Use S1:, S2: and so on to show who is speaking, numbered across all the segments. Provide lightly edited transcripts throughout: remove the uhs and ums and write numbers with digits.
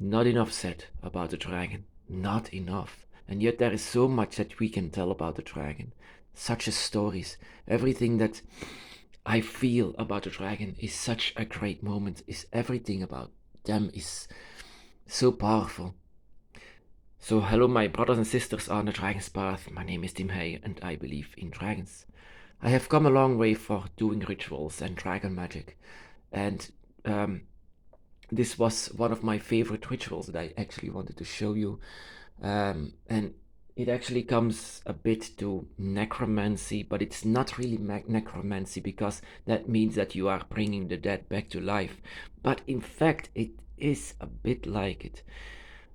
S1: Not enough said about the dragon. Not enough. And yet there is so much that we can tell about the dragon. Such as stories. Everything that I feel about the dragon is such a great moment. Is everything about them is so powerful. So hello my brothers and sisters on the Dragon's Path. My name is Tim Hay and I believe in dragons. I have come a long way for doing rituals and dragon magic. And this was one of my favorite rituals that I actually wanted to show you. And it actually comes a bit to necromancy, but it's not really necromancy, because that means that you are bringing the dead back to life. But in fact, it is a bit like it.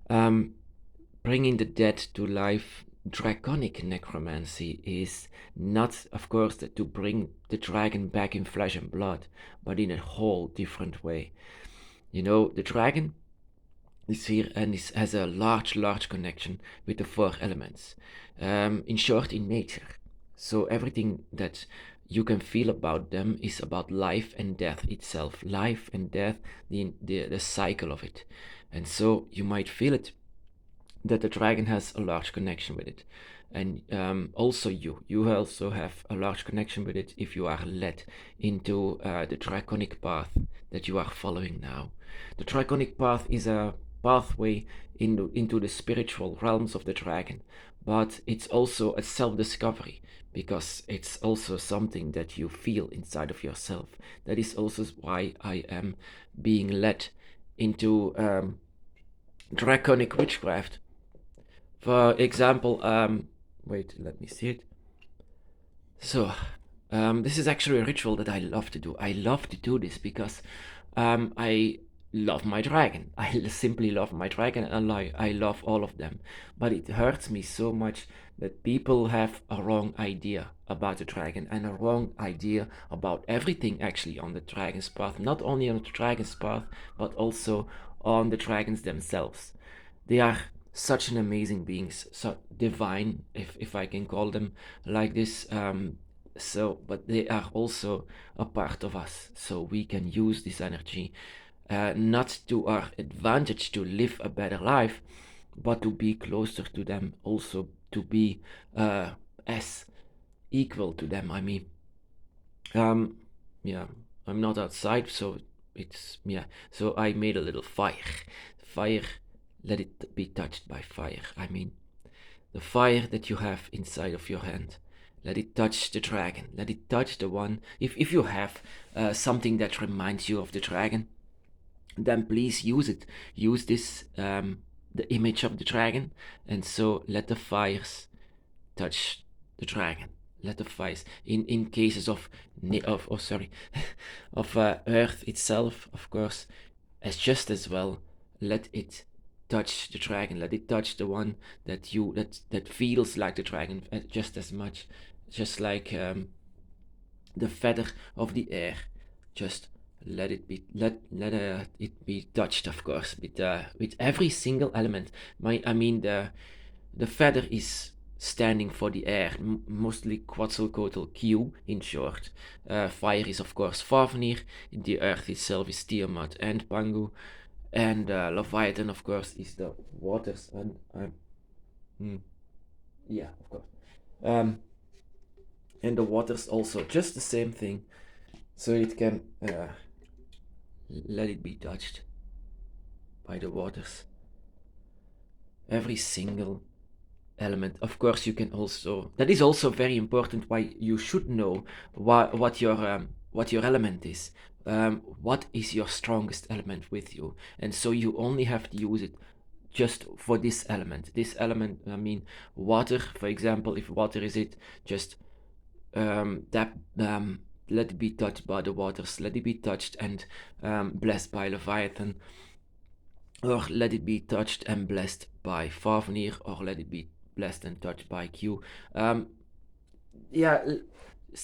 S1: Bringing the dead to life, draconic necromancy is not, of course, to bring the dragon back in flesh and blood, but in a whole different way. You know, the dragon is here and has a large connection with the four elements. In short, in nature. So everything that you can feel about them is about life and death itself. Life and death, the cycle of it. And so you might feel it, that the dragon has a large connection with it. And also you also have a large connection with it if you are led into the draconic path that you are following now. The draconic path is a pathway into the spiritual realms of the dragon, but it's also a self-discovery, because it's also something that you feel inside of yourself. That is also why I am being led into draconic witchcraft. For example, wait, let me see it. So, this is actually a ritual that I love to do. I love to do this because I love my dragon. I simply love my dragon, and I love all of them. But it hurts me so much that people have a wrong idea about the dragon, and a wrong idea about everything actually on the dragon's path. Not only on the dragon's path, but also on the dragons themselves. They are such an amazing beings, so divine, if I can call them like this. But they are also a part of us, so we can use this energy, not to our advantage to live a better life, but to be closer to them, also to be as equal to them. I mean, yeah, I'm not outside, so it's, yeah. So I made a little fire. Let it be touched by fire. I mean, the fire that you have inside of your hand. Let it touch the dragon. Let it touch the one. If you have something that reminds you of the dragon, then please use it. Use this, the image of the dragon. And so let the fires touch the dragon. Let the fires, in cases of of earth itself, of course, as just as well, let it touch the dragon. Let it touch the one that that feels like the dragon just as much, just like the feather of the air. Just let it be it be touched, of course, with every single element. I mean, the feather is standing for the air, mostly Quetzalcoatl Q in short. Fire is of course Fafnir. The earth itself is Tiamat and Pangu. And Leviathan, of course, is the waters, and yeah, of course, and the waters also just the same thing. So it can let it be touched by the waters. Every single element. Of course, you can also. That is also very important. Why you should know what your element is. What is your strongest element with you, and so you only have to use it just for this element. This element, I mean, water, for example. If water is it, just let it be touched by the waters. Let it be touched and blessed by Leviathan, or let it be touched and blessed by Fafnir, or let it be blessed and touched by Q. Yeah.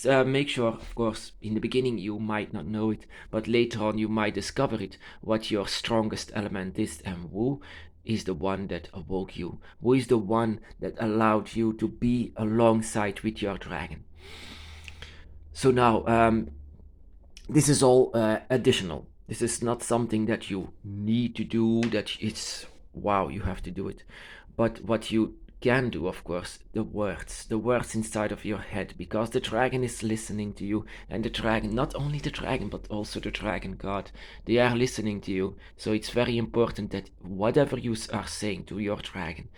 S1: Make sure, of course, in the beginning you might not know it, but later on you might discover it, what your strongest element is, and who is the one that awoke you, who is the one that allowed you to be alongside with your dragon. So now, this is all additional. This is not something that you need to do, that it's wow, you have to do it. But what you can do, of course, the words inside of your head, because the dragon is listening to you, and the dragon, not only the dragon, but also the dragon god, they are listening to you. So it's very important that whatever you are saying to your dragon,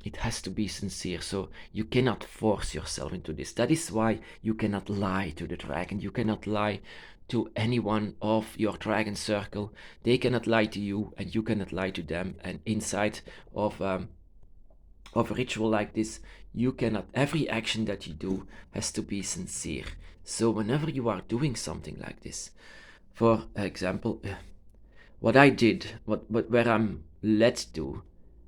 S1: it has to be sincere. So you cannot force yourself into this. That is why you cannot lie to the dragon. You cannot lie to anyone of your dragon circle. They cannot lie to you, and you cannot lie to them. And inside of of a ritual like this, you cannot. Every action that you do has to be sincere. So whenever you are doing something like this, for example, what I did, what where I'm led to,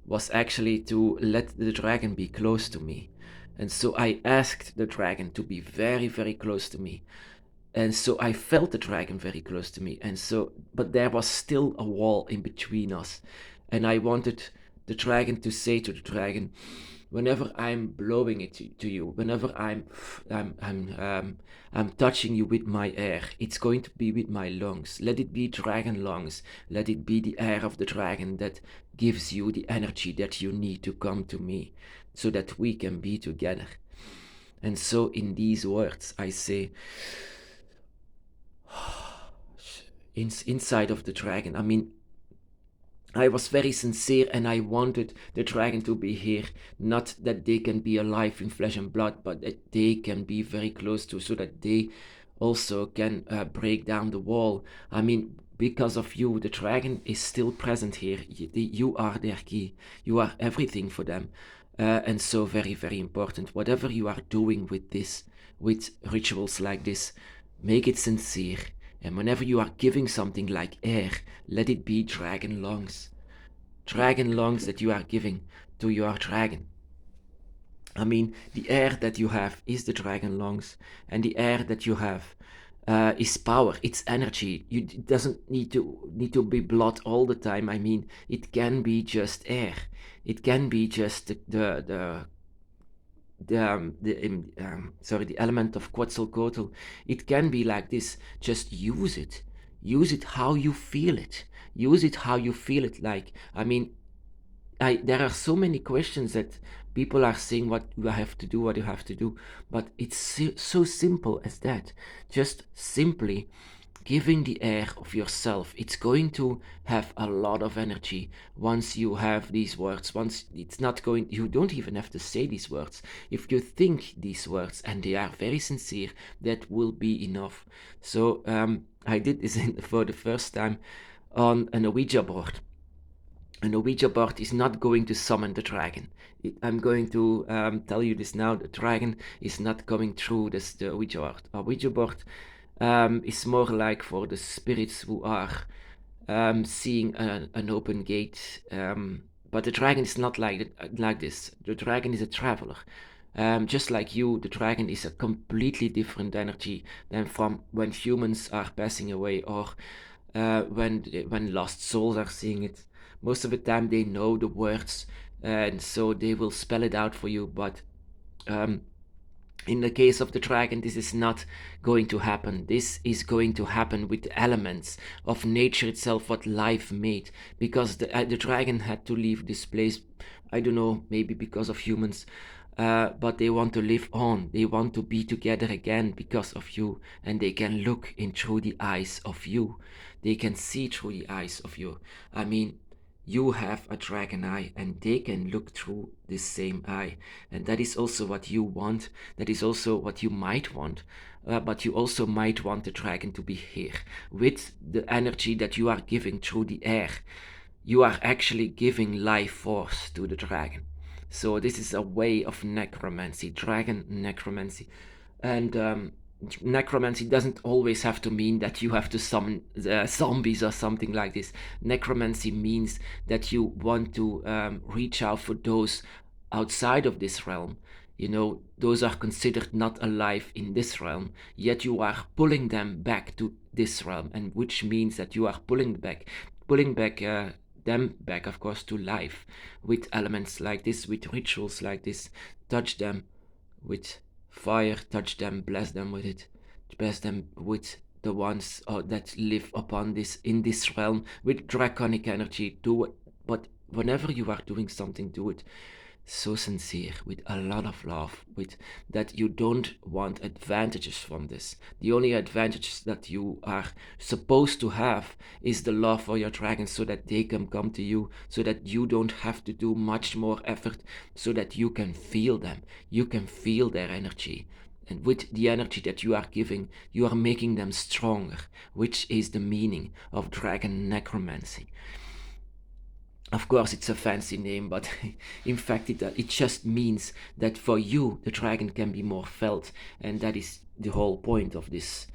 S1: was actually to let the dragon be close to me. And so I asked the dragon to be very, very close to me. And so I felt the dragon very close to me. And so, but there was still a wall in between us. And I wanted the dragon to say to the dragon, whenever I'm blowing it to you, whenever I'm, I'm, um, I'm touching you with my air, it's going to be with my lungs. Let it be dragon lungs. Let it be the air of the dragon that gives you the energy that you need to come to me, so that we can be together. And so in these words, I say, inside of the dragon. I mean, I was very sincere, and I wanted the dragon to be here. Not that they can be alive in flesh and blood, but that they can be very close to, so that they also can break down the wall. I mean, because of you, the dragon is still present here. You are their key. You are everything for them. And so very, very important. Whatever you are doing with this, with rituals like this, make it sincere. And whenever you are giving something like air, let it be dragon lungs. Dragon lungs that you are giving to your dragon. I mean, the air that you have is the dragon lungs, and the air that you have is power. It's energy. It doesn't need to be blood all the time. I mean, it can be just air. It can be just the element of Quetzalcoatl. It can be like this. Just use it. Use it how you feel it. Use it how you feel it. Like, I mean, there are so many questions that people are saying what you have to do, what you have to do, but it's so simple as that. Just simply giving the air of yourself. It's going to have a lot of energy once you have these words. Once it's not going, you don't even have to say these words. If you think these words and they are very sincere, that will be enough. So I did this for the first time on an Ouija board. An Ouija board is not going to summon the dragon. I'm going to tell you this now. The dragon is not coming through the Ouija board. A Ouija board is more like for the spirits who are seeing an open gate. But the dragon is not like this. The dragon is a traveler. Just like you, the dragon is a completely different energy than from when humans are passing away, or when lost souls are seeing it. Most of the time they know the words, and so they will spell it out for you. But in the case of the dragon, this is not going to happen. This is going to happen with the elements of nature itself, what life made. Because the dragon had to leave this place, I don't know, maybe because of humans. But they want to live on. They want to be together again because of you. And they can look in through the eyes of you. They can see through the eyes of you. I mean, you have a dragon eye, and they can look through this same eye. And that is also what you want. That is also what you might want. But you also might want the dragon to be here. With the energy that you are giving through the air, you are actually giving life force to the dragon. So this is a way of necromancy, dragon necromancy. And necromancy doesn't always have to mean that you have to summon zombies or something like this. Necromancy means that you want to reach out for those outside of this realm. You know, those are considered not alive in this realm, yet you are pulling them back to this realm, and which means that you are pulling back them back, of course, to life with elements like this, with rituals like this. Touch them with fire, touch them, bless them with it, bless them with the ones that live upon this in this realm with draconic energy. Do it, but whenever you are doing something, do it so sincere, with a lot of love, with that you don't want advantages from this. The only advantages that you are supposed to have is the love for your dragons, so that they can come to you, so that you don't have to do much more effort, so that you can feel them, you can feel their energy. And with the energy that you are giving, you are making them stronger, which is the meaning of dragon necromancy. Of course, it's a fancy name, but in fact, it just means that for you, the dragon can be more felt, and that is the whole point of this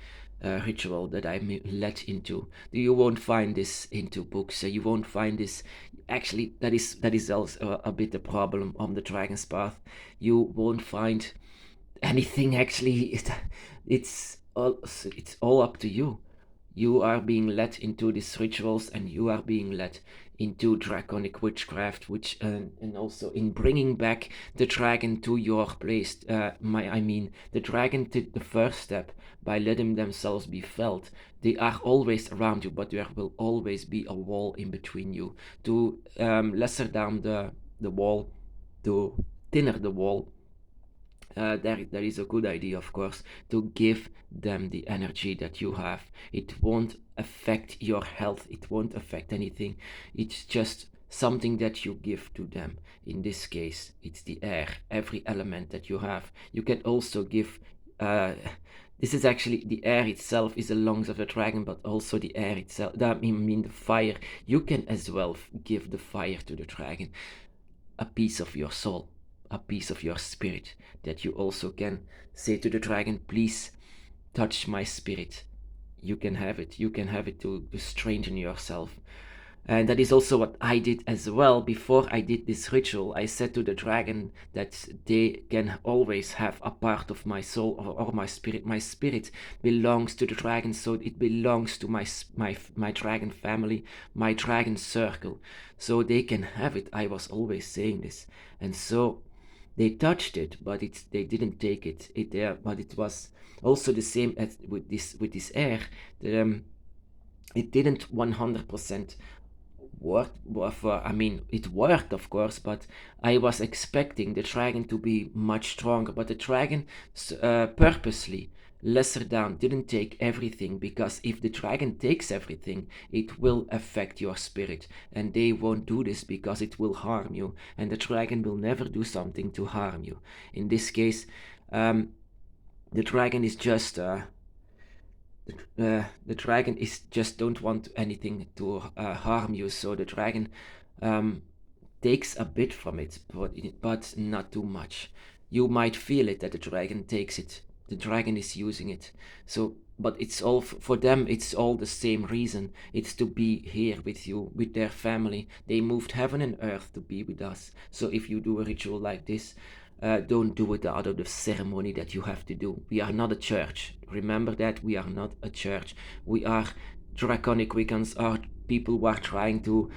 S1: ritual that I'm led into. You won't find this into books. You won't find this. Actually, that is also a bit the problem on the dragon's path. You won't find anything. Actually, it's all up to you. You are being led into these rituals, and you are being led into draconic witchcraft, which and also in bringing back the dragon to your place. The dragon did the first step by letting themselves be felt. They are always around you, but there will always be a wall in between you. To lesser down the wall, to thinner the wall, that is a good idea, of course, to give them the energy that you have. It won't affect your health, it won't affect anything. It's just something that you give to them. In this case, it's the air, every element that you have. You can also give. This is actually the air itself is the lungs of the dragon, but also the air itself. That mean the fire. You can as well give the fire to the dragon, a piece of your soul, a piece of your spirit, that you also can say to the dragon, please touch my spirit. You can have it. You can have it to strengthen yourself. And that is also what I did as well. Before I did this ritual, I said to the dragon that they can always have a part of my soul or my spirit. My spirit belongs to the dragon, so it belongs to my dragon family, my dragon circle. So they can have it. I was always saying this. And so they touched it, but they didn't take it. But it was also the same as with this air. It didn't 100% work. It worked, of course, but I was expecting the dragon to be much stronger. But the dragon purposely lesser down didn't take everything, because if the dragon takes everything, it will affect your spirit, and they won't do this because it will harm you, and the dragon will never do something to harm you. In this case, the dragon is just the dragon is just don't want anything to harm you, so the dragon takes a bit from it, but not too much. You might feel it that the dragon takes it. The dragon is using it. So, but it's all for them. It's all the same reason. It's to be here with you, with their family. They moved heaven and earth to be with us. So if you do a ritual like this, don't do it out of the ceremony that you have to do. We are not a church. Remember that we are not a church. We are draconic Wiccans, are people who are trying to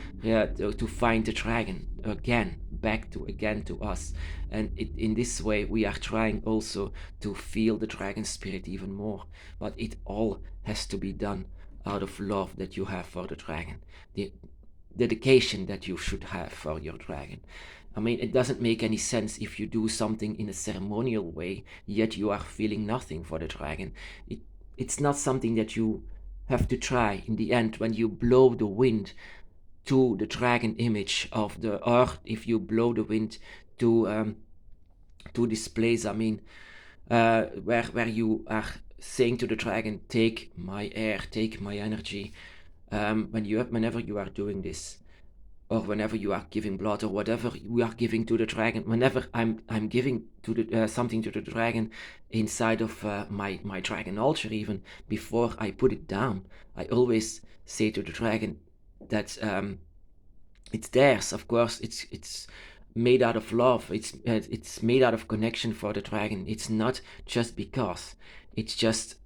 S1: find the dragon again, back to us. And in this way, we are trying also to feel the dragon spirit even more. But it all has to be done out of love that you have for the dragon, the dedication that you should have for your dragon. It doesn't make any sense if you do something in a ceremonial way, yet you are feeling nothing for the dragon. It's not something that you have to try. In the end, when you blow the wind to the dragon image of the earth, if you blow the wind to this place, where you are saying to the dragon, take my air, take my energy. Whenever you are doing this, or whenever you are giving blood, or whatever we are giving to the dragon, whenever I'm giving to the something to the dragon inside of my dragon altar, even before I put it down, I always say to the dragon that it's theirs. Of course, it's made out of love. It's made out of connection for the dragon. It's not just because. It's just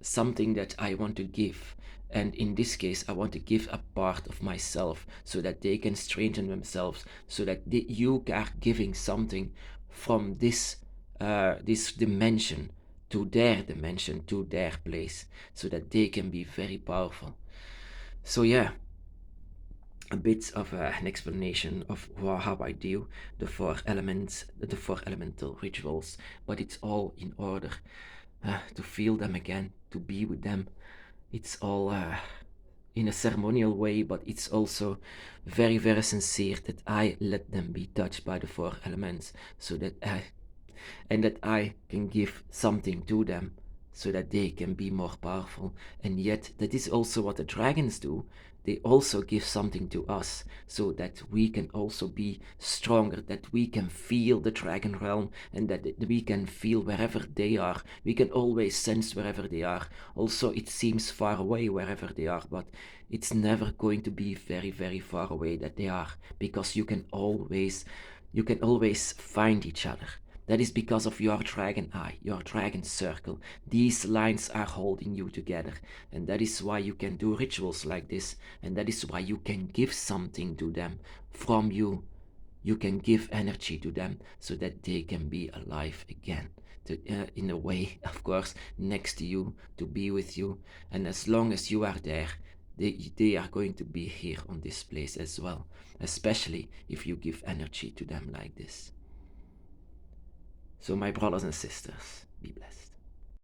S1: something that I want to give. And in this case, I want to give a part of myself so that they can strengthen themselves, so that you are giving something from this dimension to their dimension, to their place, so that they can be very powerful. So yeah, a bit of an explanation of how I do the four elements, the four elemental rituals, but it's all in order to feel them again, to be with them. It's all in a ceremonial way, but it's also very, very sincere that I let them be touched by the four elements, so that and that I can give something to them so that they can be more powerful. And yet, that is also what the dragons do. They also give something to us so that we can also be stronger, that we can feel the dragon realm, and that we can feel wherever they are. We can always sense wherever they are. Also, it seems far away wherever they are, but it's never going to be very, very far away that they are, because you can always find each other. That is because of your dragon eye, your dragon circle. These lines are holding you together. And that is why you can do rituals like this. And that is why you can give something to them from you. You can give energy to them so that they can be alive again. In a way, of course, next to you, to be with you. And as long as you are there, they are going to be here on this place as well. Especially if you give energy to them like this. So, my brothers and sisters, be blessed.